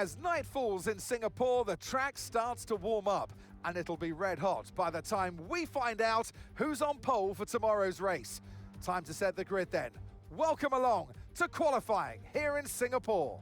As night falls in Singapore, the track starts to warm up, and it'll be red hot by the time we find out who's on pole for tomorrow's race. Time to set the grid then. Welcome along to qualifying here in Singapore.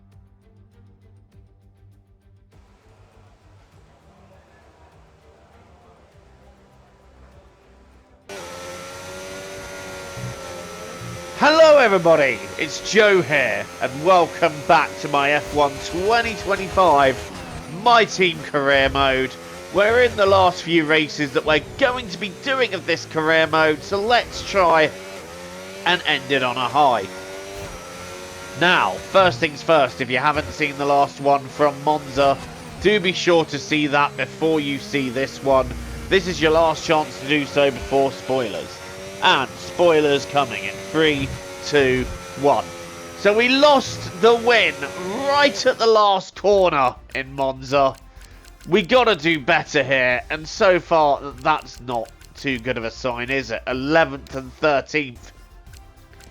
Hello everybody, it's Joe here and welcome back to my F1 2025 My Team Career Mode. We're in the last few races that we're going to be doing of this career mode, so let's try and end it on a high. Now, first things first, if you haven't seen the last one from Monza, do be sure to see that before you see this one. This is your last chance to do so before spoilers. And spoilers coming in 3, 2, 1. So we lost the win right at the last corner in Monza. We gotta do better here, and so far that's not too good of a sign, is it? 11th and 13th.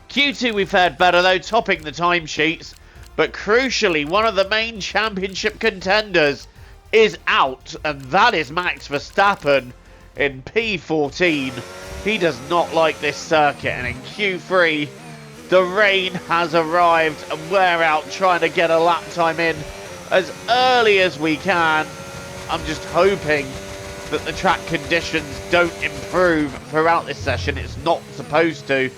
Q2 we fared better though, topping the timesheets, but crucially one of the main championship contenders is out, and that is Max Verstappen in P14. He does not like this circuit, and in Q3 the rain has arrived and we're out trying to get a lap time in as early as we can. I'm just hoping that the track conditions don't improve throughout this session. It's not supposed to,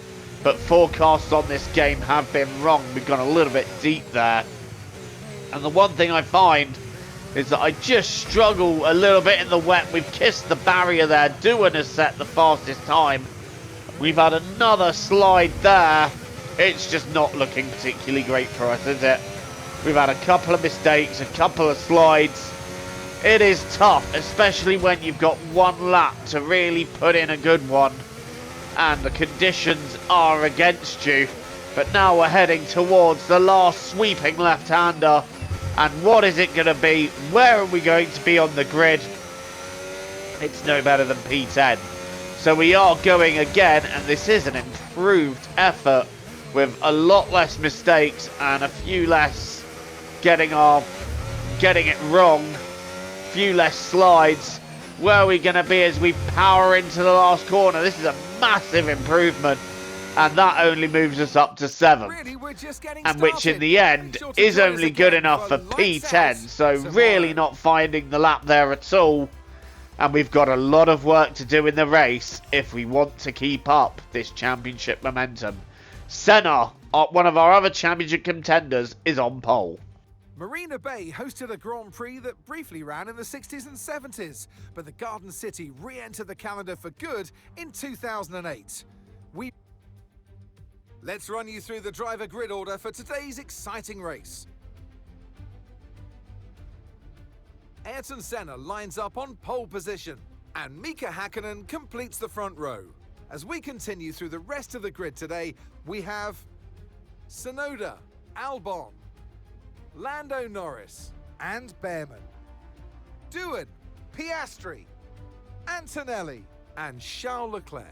but forecasts on this game have been wrong. We've gone a little bit deep there, and the one thing I find is that I just struggle a little bit in the wet. We've kissed the barrier there. Doohan has set the fastest time. We've had another slide there. It's just not looking particularly great for us, is it? We've had a couple of mistakes, a couple of slides. It is tough, especially when you've got one lap to really put in a good one and the conditions are against you. But now we're heading towards the last sweeping left-hander. And what is it going to be? Where are we going to be on the grid? It's no better than P10. So we are going again, and this is an improved effort with a lot less mistakes and a few less getting it wrong, few less slides. Where are we going to be as we power into the last corner? This is a massive improvement. And that only moves us up to 7th, and which in the end is only good enough for P10, so really not finding the lap there at all. And we've got a lot of work to do in the race if we want to keep up this championship momentum. Senna, one of our other championship contenders, is on pole. Marina Bay hosted a Grand Prix that briefly ran in the 60s and 70s, but the Garden City re-entered the calendar for good in 2008. Let's run you through the driver grid order for today's exciting race. Ayrton Senna lines up on pole position, and Mika Hakkinen completes the front row. As we continue through the rest of the grid today, we have Tsunoda, Albon, Lando Norris, and Behrman, Doohan, Piastri, Antonelli, and Charles Leclerc,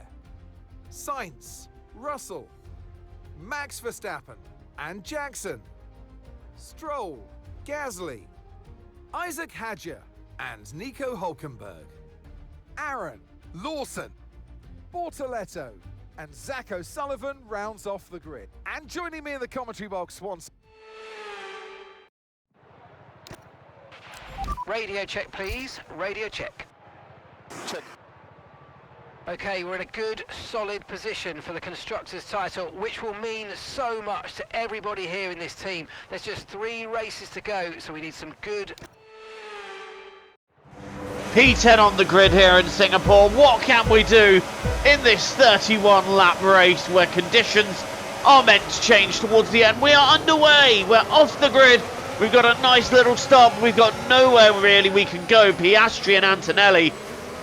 Sainz, Russell, Max Verstappen and Jackson, Stroll, Gasly, Isaac Hadjar and Nico Hülkenberg, Aaron, Lawson, Bortoletto and Zach O'Sullivan rounds off the grid. And joining me in the commentary box once. Radio check please, radio check. Check. Okay, we're in a good, solid position for the Constructors' title, which will mean so much to everybody here in this team. There's just 3 races to go, so we need some good... P10 on the grid here in Singapore. What can we do in this 31-lap race where conditions are meant to change towards the end? We are underway. We're off the grid. We've got a nice little stop. We've got nowhere really we can go. Piastri and Antonelli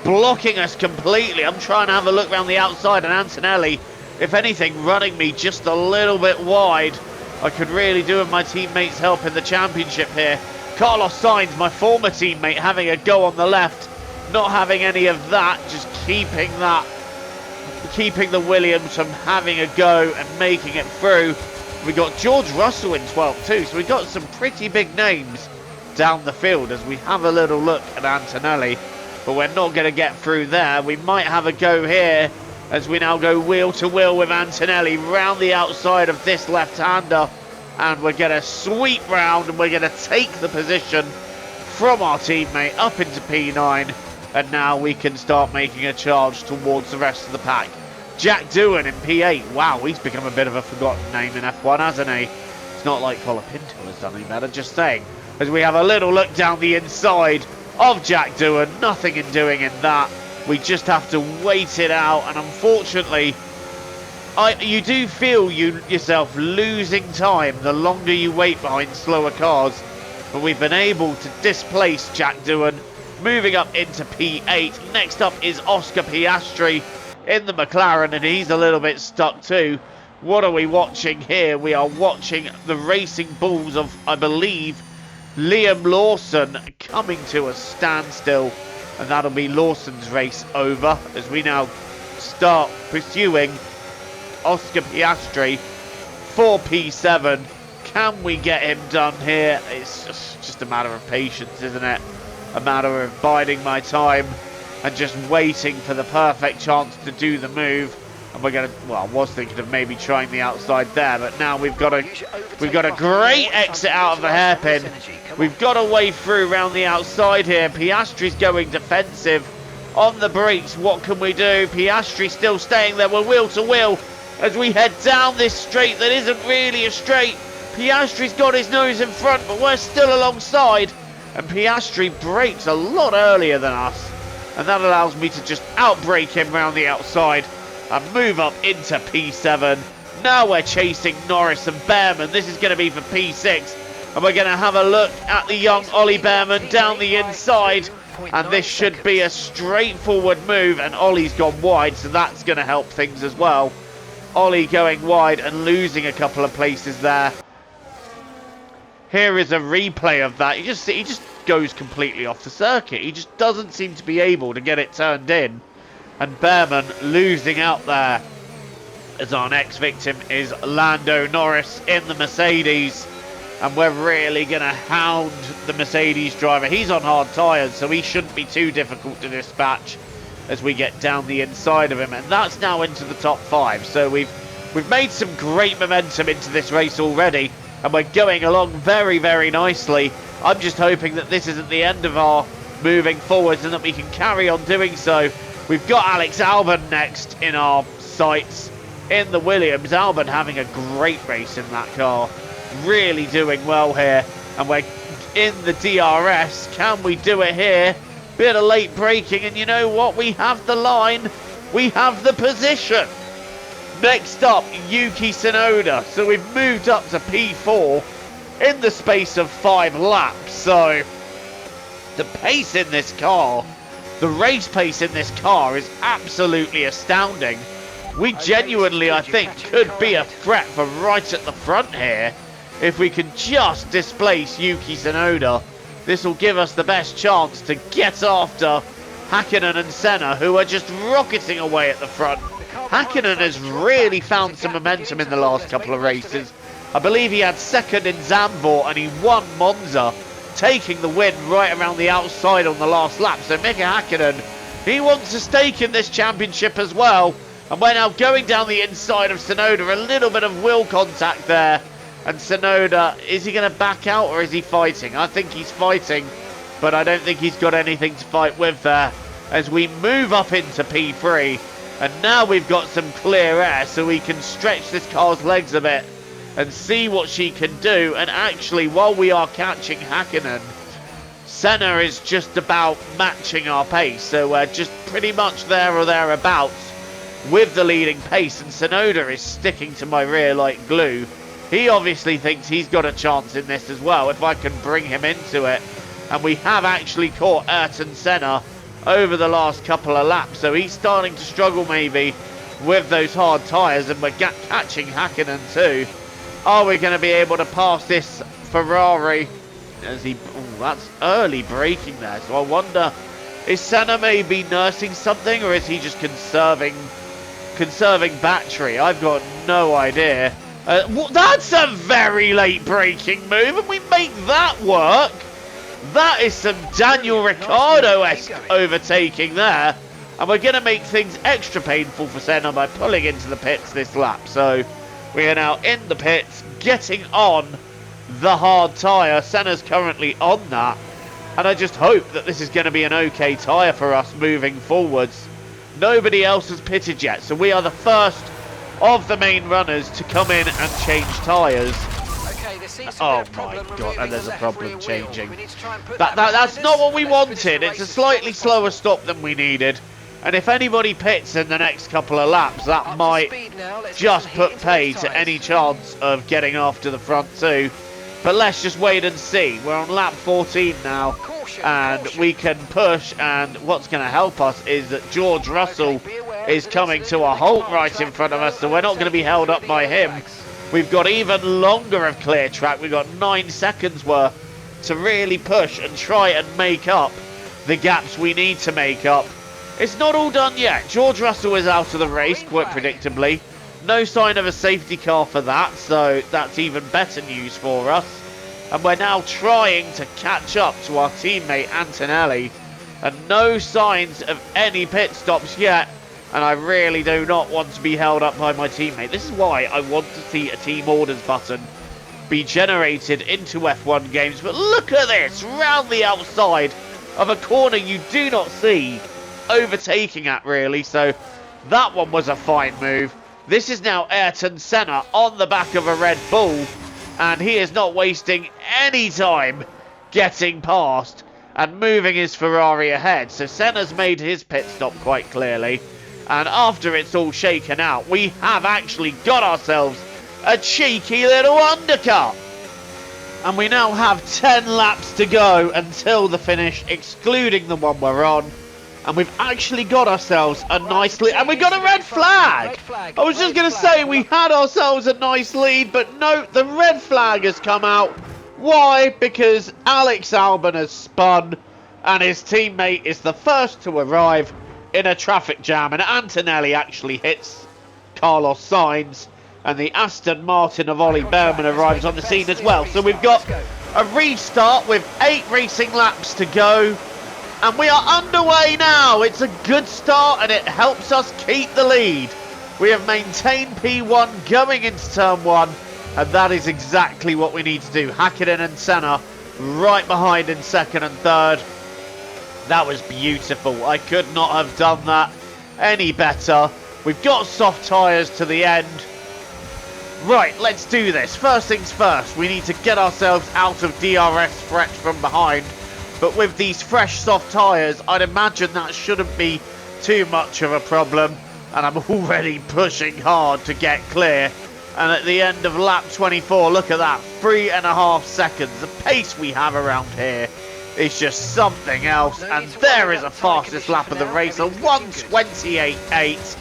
blocking us completely. I'm trying to have a look around the outside, and Antonelli, if anything, running me just a little bit wide. I could really do with my teammates' help in the championship here. Carlos Sainz, my former teammate, having a go on the left, not having any of that, just keeping the Williams from having a go and making it through. We got George Russell in 12th too, so we got some pretty big names down the field as we have a little look at Antonelli. But we're not going to get through there. We might have a go here as we now go wheel to wheel with Antonelli round the outside of this left-hander. And we're going to sweep round and we're going to take the position from our teammate up into P9. And now we can start making a charge towards the rest of the pack. Jack Doohan in P8. Wow, he's become a bit of a forgotten name in F1, hasn't he? It's not like Colapinto has done any better, just saying. As we have a little look down the inside of Jack Doohan, nothing in doing in that. We just have to wait it out, and unfortunately, you do feel yourself losing time the longer you wait behind slower cars. But we've been able to displace Jack Doohan, moving up into P8. Next up is Oscar Piastri in the McLaren, and he's a little bit stuck too. What are we watching here? We are watching the Racing Bulls of, I believe, Liam Lawson coming to a standstill, and that'll be Lawson's race over as we now start pursuing Oscar Piastri for P7. Can we get him done here? It's just a matter of patience, isn't it? A matter of biding my time and just waiting for the perfect chance to do the move. And we're going to, well, I was thinking of maybe trying the outside there, but now we've got a great exit out of the hairpin. We've got a way through around the outside here. Piastri's going defensive on the brakes. What can we do? Piastri still staying there. We're wheel to wheel as we head down this straight that isn't really a straight. Piastri's got his nose in front, but we're still alongside. And Piastri brakes a lot earlier than us. And that allows me to just outbrake him round the outside and move up into P7. Now we're chasing Norris and Behrman. This is going to be for P6. And we're going to have a look at the young Ollie Behrman down the inside. And this should be a straightforward move. And Ollie's gone wide, so that's going to help things as well. Ollie going wide and losing a couple of places there. Here is a replay of that. He just goes completely off the circuit. He just doesn't seem to be able to get it turned in. And Behrman losing out there as our next victim is Lando Norris in the Mercedes. And we're really going to hound the Mercedes driver. He's on hard tyres, so he shouldn't be too difficult to dispatch as we get down the inside of him. And that's now into the top 5. So we've made some great momentum into this race already. And we're going along very, very nicely. I'm just hoping that this isn't the end of our moving forwards and that we can carry on doing so. We've got Alex Albon next in our sights in the Williams. Albon having a great race in that car. Really doing well here. And we're in the DRS. Can we do it here? Bit of late braking. And you know what? We have the line. We have the position. Next up, Yuki Tsunoda. So we've moved up to P4 in the space of 5 laps. So the pace in this car, the race pace in this car is absolutely astounding. We genuinely, I think, could be a threat for right at the front here. If we can just displace Yuki Tsunoda, this will give us the best chance to get after Hakkinen and Senna, who are just rocketing away at the front. Hakkinen has really found some momentum in the last couple of races. I believe he had second in Zandvoort and he won Monza, taking the win right around the outside on the last lap. So Mika Hakkinen, he wants a stake in this championship as well. And we're now going down the inside of Tsunoda, a little bit of wheel contact there. And Tsunoda, is he going to back out or is he fighting? I think he's fighting, but I don't think he's got anything to fight with there. As we move up into P3, and now we've got some clear air so we can stretch this car's legs a bit and see what she can do. And actually, while we are catching Hakkinen, Senna is just about matching our pace. So we're just pretty much there or thereabouts with the leading pace. And Tsunoda is sticking to my rear like glue. He obviously thinks he's got a chance in this as well, if I can bring him into it. And we have actually caught Ayrton Senna over the last couple of laps. So he's starting to struggle maybe with those hard tyres. And we're catching Hakkinen too. Are we going to be able to pass this Ferrari? As he, that's early braking there. So I wonder, is Senna maybe nursing something, or is he just conserving battery? I've got no idea. That's a very late braking move, and we make that work. That is some Daniel Ricciardo-esque overtaking there. And we're going to make things extra painful for Senna by pulling into the pits this lap. So we are now in the pits, getting on the hard tyre. Senna's currently on that. And I just hope that this is going to be an okay tyre for us moving forwards. Nobody else has pitted yet, so we are the first of the main runners to come in and change tyres. Oh my god, and there's a problem changing. That's not what we wanted. It's a slightly slower stop than we needed. And if anybody pits in the next couple of laps, that might just put pay to any chance of getting after the front two. But let's just wait and see. We're on lap 14 now, and we can push, and what's going to help us is that George Russell is coming to a halt right in front of us, so we're not going to be held up by him. We've got even longer of clear track. We've got 9 seconds worth to really push and try and make up the gaps we need to make up. It's not all done yet. George Russell is out of the race, quite predictably. No sign of a safety car for that, so that's even better news for us. And we're now trying to catch up to our teammate Antonelli. And no signs of any pit stops yet. And I really do not want to be held up by my teammate. This is why I want to see a team orders button be generated into F1 games. But look at this, round the outside of a corner you do not see overtaking at, really. So that one was a fine move. This is now Ayrton Senna on the back of a Red Bull, and he is not wasting any time getting past and moving his Ferrari ahead. So Senna's made his pit stop quite clearly, and after it's all shaken out, we have actually got ourselves a cheeky little undercut. And we now have 10 laps to go until the finish, excluding the one we're on. And we've actually got ourselves a nice lead. And we got a red flag. I was just going to say we had ourselves a nice lead, but no, the red flag has come out. Why? Because Alex Albon has spun and his teammate is the first to arrive in a traffic jam. And Antonelli actually hits Carlos Sainz. And the Aston Martin of Ollie Behrman arrives on the scene as well. So we've got a restart with 8 racing laps to go. And we are underway now. It's a good start and it helps us keep the lead. We have maintained P1 going into turn 1. And that is exactly what we need to do. Hakkinen and Senna right behind in second and third. That was beautiful. I could not have done that any better. We've got soft tyres to the end. Right, let's do this. First things first, we need to get ourselves out of DRS threat from behind. But with these fresh soft tyres, I'd imagine that shouldn't be too much of a problem. And I'm already pushing hard to get clear. And at the end of lap 24, look at that, 3.5 seconds. The pace we have around here is just something else. And there is a fastest lap of the race, a 1:28.8.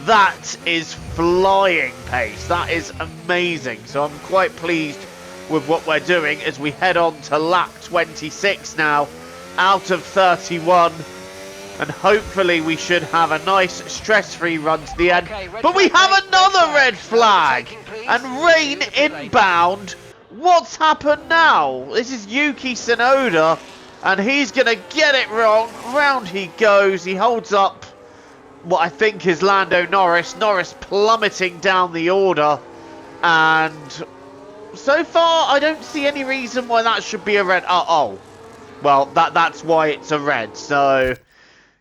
That is flying pace. That is amazing. So I'm quite pleased with what we're doing as we head on to lap 26 now, out of 31. And hopefully we should have a nice stress-free run to the end. But we have another red flag. And rain inbound. What's happened now? This is Yuki Tsunoda. And he's going to get it wrong. Round he goes. He holds up what I think is Lando Norris. Norris plummeting down the order. And so far, I don't see any reason why that should be a red. Oh. Well, that's why it's a red. So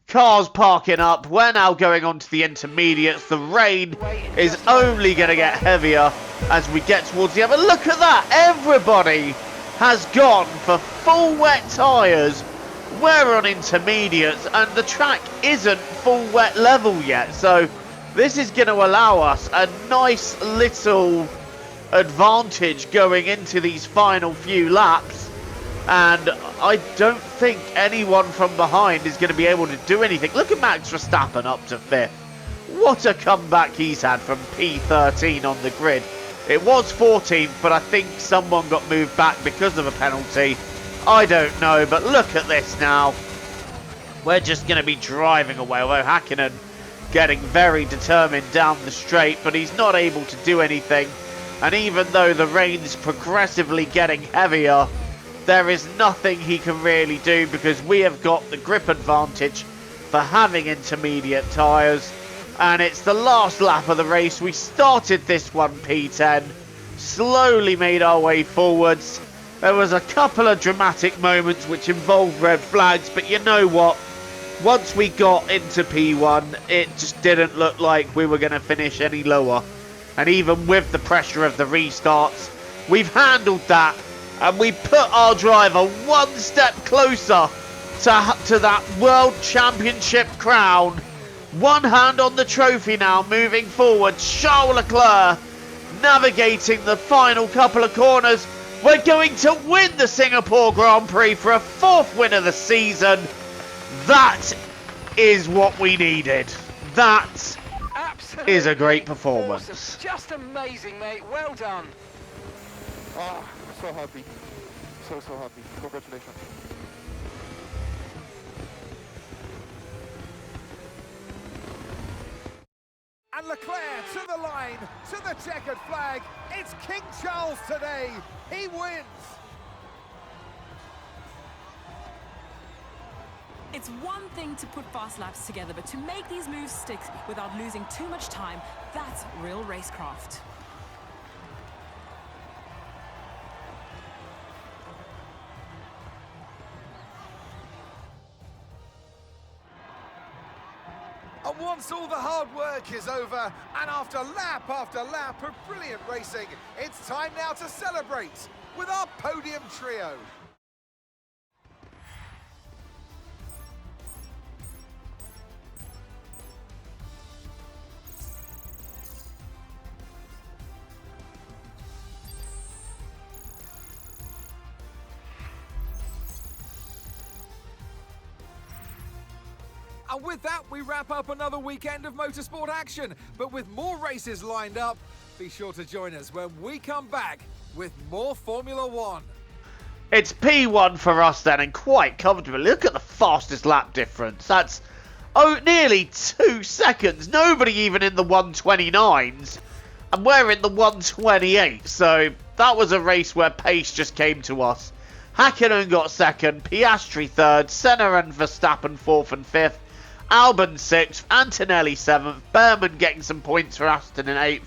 cars parking up. We're now going on to the intermediates. The rain is only going to get heavier as we get towards the end. But look at that. Everybody has gone for full wet tyres. We're on intermediates and the track isn't full wet level yet. So this is going to allow us a nice little advantage going into these final few laps. And I don't think anyone from behind is going to be able to do anything. Look at Max Verstappen up to 5th. What a comeback he's had from P13 on the grid. It was 14th, but I think someone got moved back because of a penalty. I don't know, but look at this now. We're just going to be driving away, although Hakkinen getting very determined down the straight, but he's not able to do anything. And even though the rain's progressively getting heavier, there is nothing he can really do because we have got the grip advantage for having intermediate tyres. And it's the last lap of the race. We started this one P10, slowly made our way forwards. There was a couple of dramatic moments which involved red flags, but you know what? Once we got into P1, it just didn't look like we were going to finish any lower. And even with the pressure of the restarts, we've handled that. And we put our driver one step closer to that World Championship crown. One hand on the trophy now, moving forward. Charles Leclerc navigating the final couple of corners. We're going to win the Singapore Grand Prix for a 4th win of the season. That is what we needed. That Absolutely is a great performance. Awesome. Just amazing, mate. Well done. Ah, so happy. So happy. Congratulations. And Leclerc to the line, to the checkered flag. It's King Charles today. He wins. It's one thing to put fast laps together, but to make these moves stick without losing too much time, that's real racecraft. And once all the hard work is over, and after lap of brilliant racing, it's time now to celebrate with our podium trio. And with that, we wrap up another weekend of motorsport action. But with more races lined up, be sure to join us when we come back with more Formula One. It's P1 for us then, and quite comfortably. Look at the fastest lap difference. That's nearly 2 seconds. Nobody even in the 129s. And we're in the 128. So that was a race where pace just came to us. Hakkinen got 2nd, Piastri 3rd, Senna and Verstappen 4th and 5th. Albon 6th, Antonelli 7th, Behrman getting some points for Aston in 8th,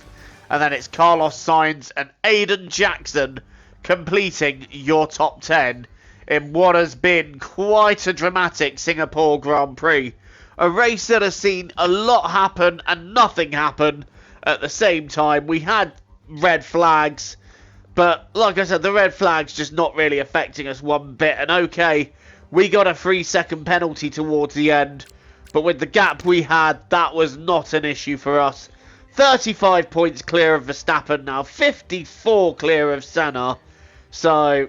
and then it's Carlos Sainz and Aiden Jackson completing your top 10 in what has been quite a dramatic Singapore Grand Prix. A race that has seen a lot happen and nothing happen at the same time. We had red flags, but like I said, the red flags just not really affecting us one bit. And okay, we got a 3-second penalty towards the end, but with the gap we had, that was not an issue for us. 35 points clear of Verstappen now, 54 clear of Senna. So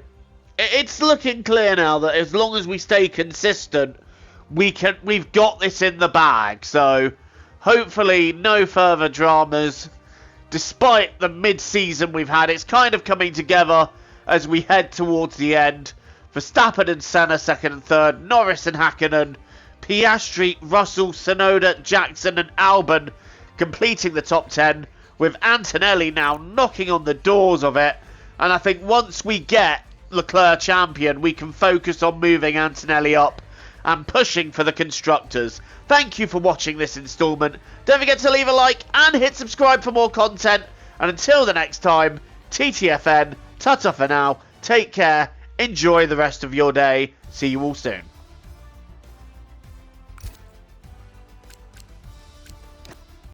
it's looking clear now that as long as we stay consistent, we've got this in the bag. So hopefully no further dramas. Despite the mid-season we've had, it's kind of coming together as we head towards the end. Verstappen and Senna 2nd and 3rd, Norris and Hakkinen, Piastri, Russell, Tsunoda, Jackson and Albon completing the top 10, with Antonelli now knocking on the doors of it. And I think once we get Leclerc champion, we can focus on moving Antonelli up and pushing for the constructors. Thank you for watching this instalment. Don't forget to leave a like and hit subscribe for more content. And until the next time, TTFN, ta-ta for now, take care, enjoy the rest of your day, see you all soon.